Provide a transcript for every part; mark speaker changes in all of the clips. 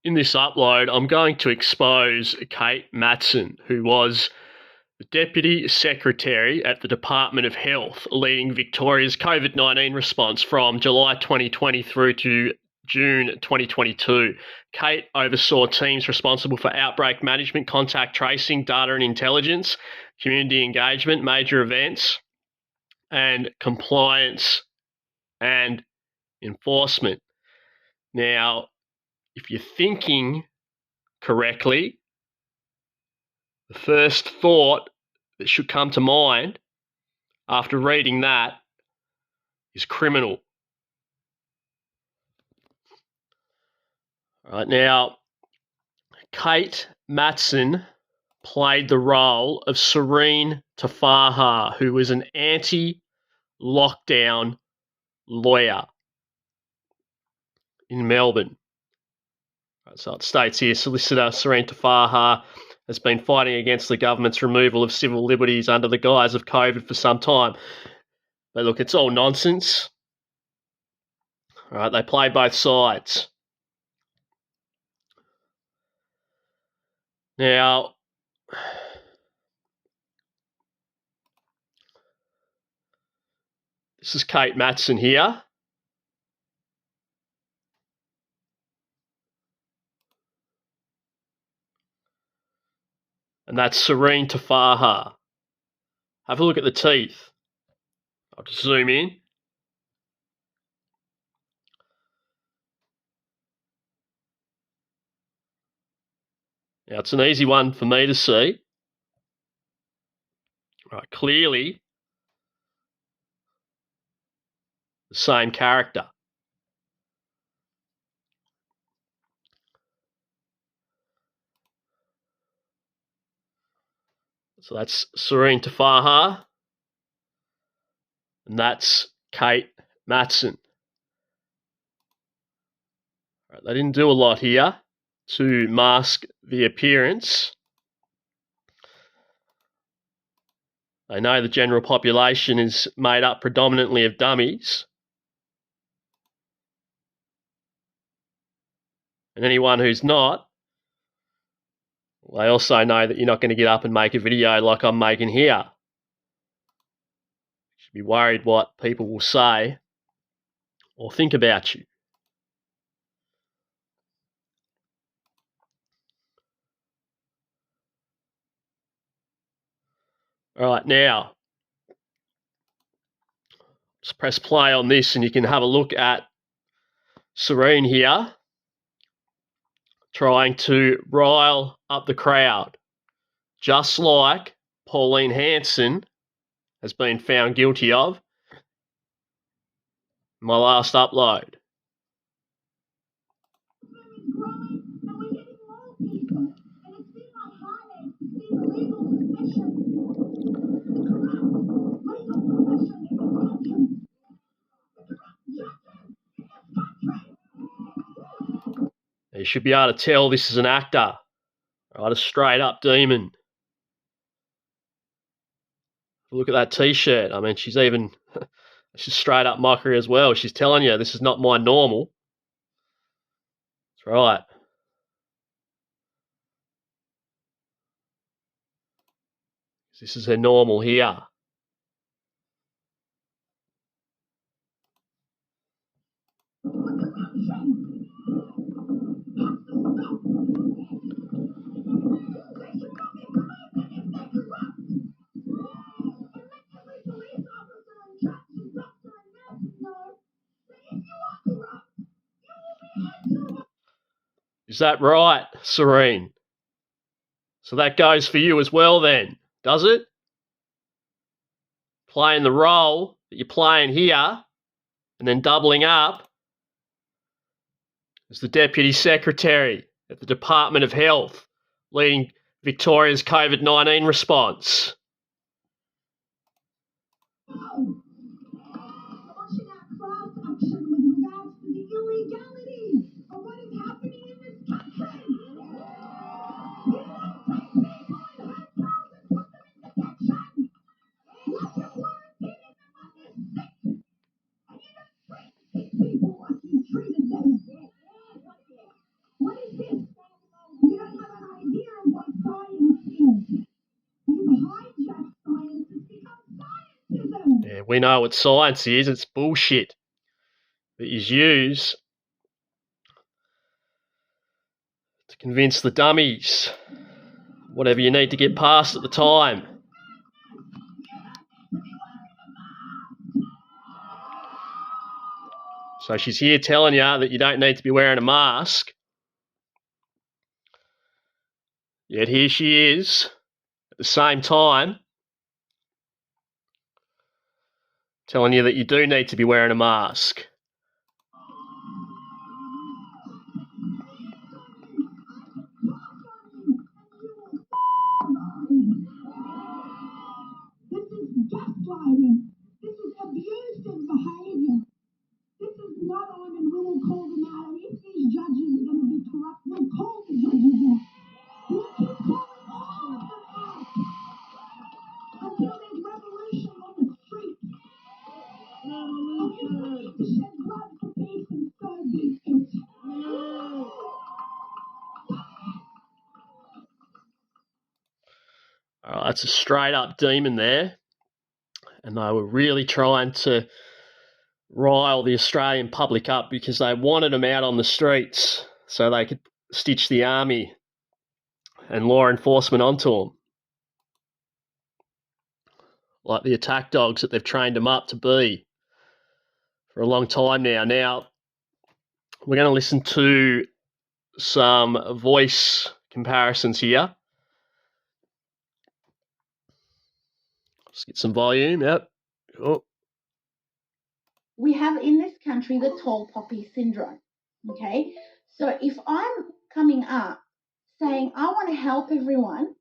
Speaker 1: In this upload, I'm going to expose Kate Matson, who was the Deputy Secretary at the Department of Health, leading Victoria's COVID-19 response from July 2020 through to June 2022. Kate oversaw teams responsible for outbreak management, contact tracing, data and intelligence, community engagement, major events, and compliance and enforcement. Now, if you're thinking correctly, the first thought that should come to mind after reading that is criminal. All right, now, Kate Matson played the role of Serene Tafaha, who was an anti-lockdown lawyer in Melbourne. Right, so it states here, Solicitor Serene Tafaha has been fighting against the government's removal of civil liberties under the guise of COVID for some time. But look, it's all nonsense. All right, they play both sides. Now, this is Kate Matson here. And that's Serene Tafaha. Have a look at the teeth. I'll just zoom in. Now, it's an easy one for me to see. Right, clearly the same character. So that's Serene Tafaha, and that's Kate Matson. Right, they didn't do a lot here to mask the appearance. They know the general population is made up predominantly of dummies. And anyone who's not, they also know that you're not going to get up and make a video like I'm making here. You should be worried what people will say or think about you. All right, now, just press play on this and you can have a look at Serene here trying to rile up the crowd, just like Pauline Hanson has been found guilty of in my last upload. You should be able to tell this is an actor, right? A straight up demon. Look at that t-shirt. I mean, she's straight up mockery as well. She's telling you this is not my normal. That's right. This is her normal here. Is that right, Serene? So that goes for you as well then, does it? Playing the role that you're playing here and then doubling up as the Deputy Secretary at the Department of Health, leading Victoria's COVID-19 response. we know what science is. It's bullshit that you use to convince the dummies whatever you need to get past at the time. So she's here telling you that you don't need to be wearing a mask. Yet here she is, at the same time, telling you that you do need to be wearing a mask.
Speaker 2: This is gaslighting. This is abusive behavior. This is not on, and we will call them out. If these judges are going to be corrupt, we'll call the judges out. We'll keep calling all of them out until there's revolution on the street. If we need to shed blood for peace, and so be it.
Speaker 1: All right, that's a straight up demon there. And they were really trying to rile the Australian public up because they wanted them out on the streets so they could stitch the army and law enforcement onto them. Like the attack dogs that they've trained them up to be for a long time now. Now, we're going to listen to some voice comparisons here. Let's get some volume. Yep. Oh.
Speaker 3: We have in this country the tall poppy syndrome, okay? So if I'm coming up saying I want to help everyone,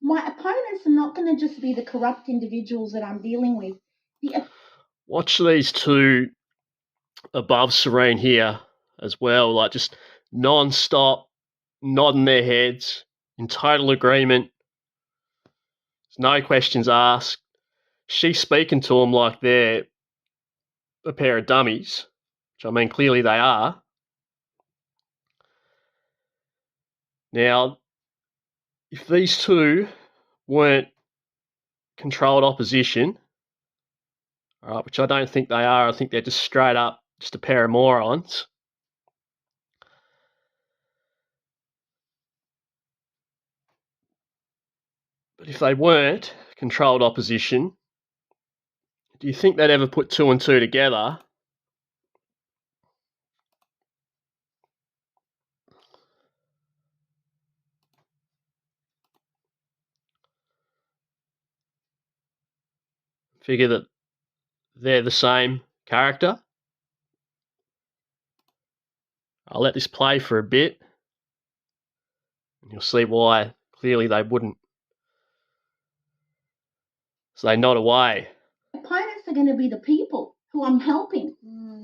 Speaker 3: my opponents are not going to just be the corrupt individuals that I'm dealing with.
Speaker 1: Watch these two above Serene here as well, like just non-stop nodding their heads in total agreement. There's no questions asked. She's speaking to them like they're a pair of dummies, which I mean clearly they are. Now, if these two weren't controlled opposition, all right, which I don't think they are, I think they're just straight up just a pair of morons. But if they weren't controlled opposition, do you think they'd ever put two and two together figure that they're the same character? I'll let this play for a bit and you'll see why clearly they wouldn't. So they nod away.
Speaker 3: Opponents are going to be the people who I'm helping.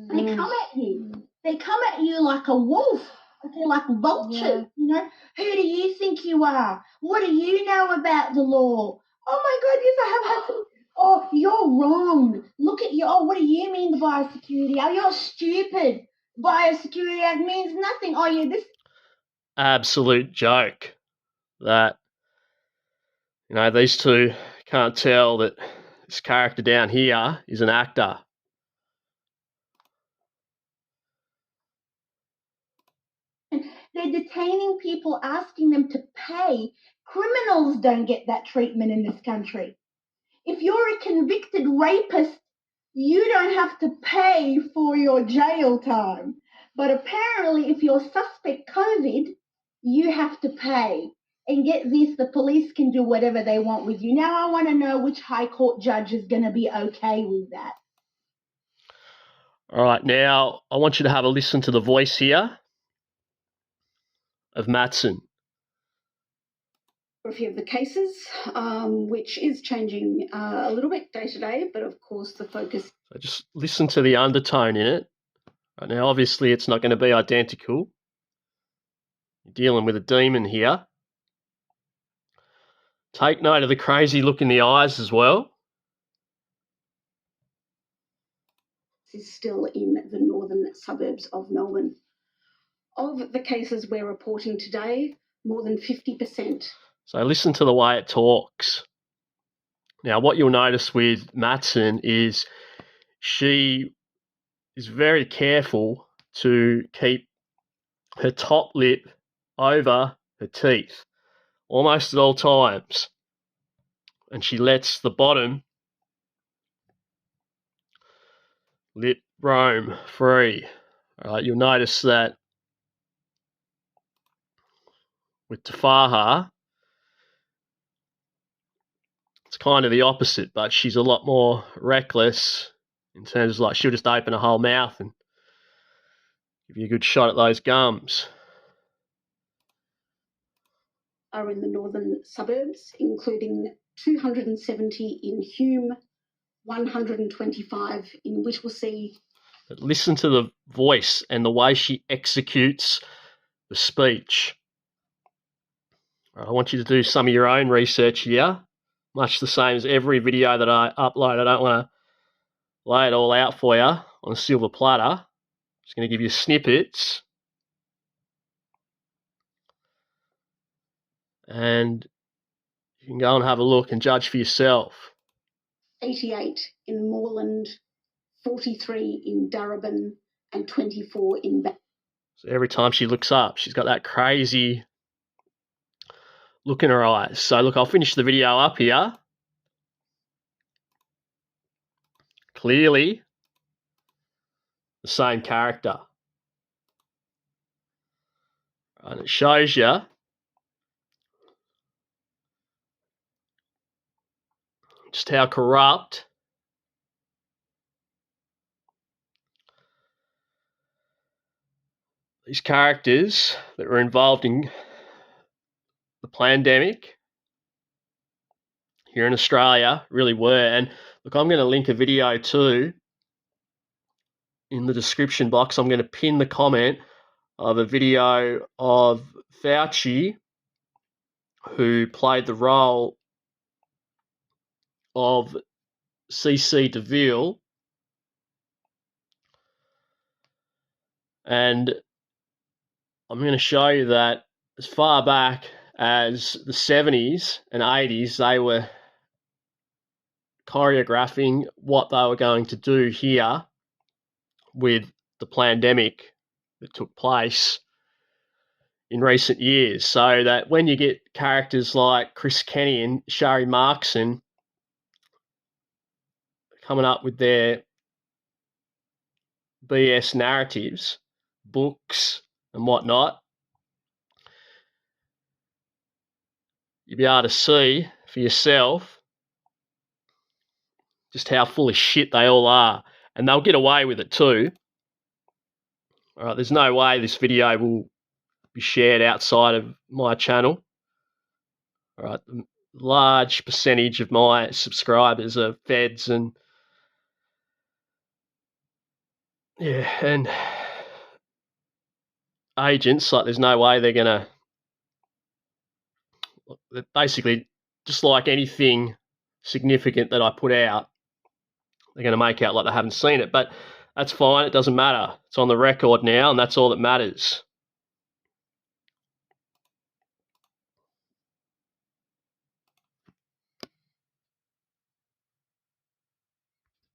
Speaker 3: They come at you. They come at you like a wolf. Okay, like vultures. Yeah. You know, who do you think you are? What do you know about the law? Oh my God, yes, I have had some. Oh, you're wrong. Look at you. Oh, what do you mean the biosecurity? Oh, you're stupid. Biosecurity Act means nothing. Oh, yeah, this.
Speaker 1: Absolute joke that, you know, these two can't tell that this character down here is an actor.
Speaker 3: They're detaining people, asking them to pay. Criminals don't get that treatment in this country. If you're a convicted rapist, you don't have to pay for your jail time. But apparently, if you're suspect COVID, you have to pay. And get this, the police can do whatever they want with you. Now I want to know which High Court judge is going to be okay with that.
Speaker 1: All right, now I want you to have a listen to the voice here of Matson.
Speaker 4: A few of the cases, which is changing a little bit day to day, but of course the focus.
Speaker 1: So just listen to the undertone in it. Right now, obviously, it's not going to be identical. You're dealing with a demon here. Take note of the crazy look in the eyes as well.
Speaker 4: This is still in the northern suburbs of Melbourne. Of the cases we're reporting today, more than 50%.
Speaker 1: So listen to the way it talks. Now, what you'll notice with Matson is she is very careful to keep her top lip over her teeth almost at all times. And she lets the bottom lip roam free. All right, you'll notice that with Tafaha, it's kind of the opposite, but she's a lot more reckless in terms of, like, she'll just open a whole mouth and give you a good shot at those gums.
Speaker 4: Are in the northern suburbs, including 270 in Hume, 125 in Whittlesea.
Speaker 1: But listen to the voice and the way she executes the speech. I want you to do some of your own research here, much the same as every video that I upload. I don't want to lay it all out for you on a silver platter. Just going to give you snippets. And you can go and have a look and judge for yourself.
Speaker 4: 88 in Moreland, 43 in Darebin, and 24 in Bath.
Speaker 1: So every time she looks up, she's got that crazy look in her eyes. So look, I'll finish the video up here. Clearly the same character. And it shows you just how corrupt these characters that were involved in the PLANdemic here in Australia really were. And look, I'm going to link a video too in the description box. I'm going to pin the comment of a video of Fauci, who played the role of CC DeVille, and I'm going to show you that as far back as the 70s and 80s, they were choreographing what they were going to do here with the PLANdemic that took place in recent years. So that when you get characters like Chris Kenny and Shari Markson coming up with their BS narratives, books and whatnot, you'll be able to see for yourself just how full of shit they all are. And they'll get away with it too. All right, there's no way this video will be shared outside of my channel. All right, a large percentage of my subscribers are feds and agents. Like, there's no way they're gonna. Basically, just like anything significant that I put out, they're going to make out like they haven't seen it. But that's fine. It doesn't matter. It's on the record now, and that's all that matters.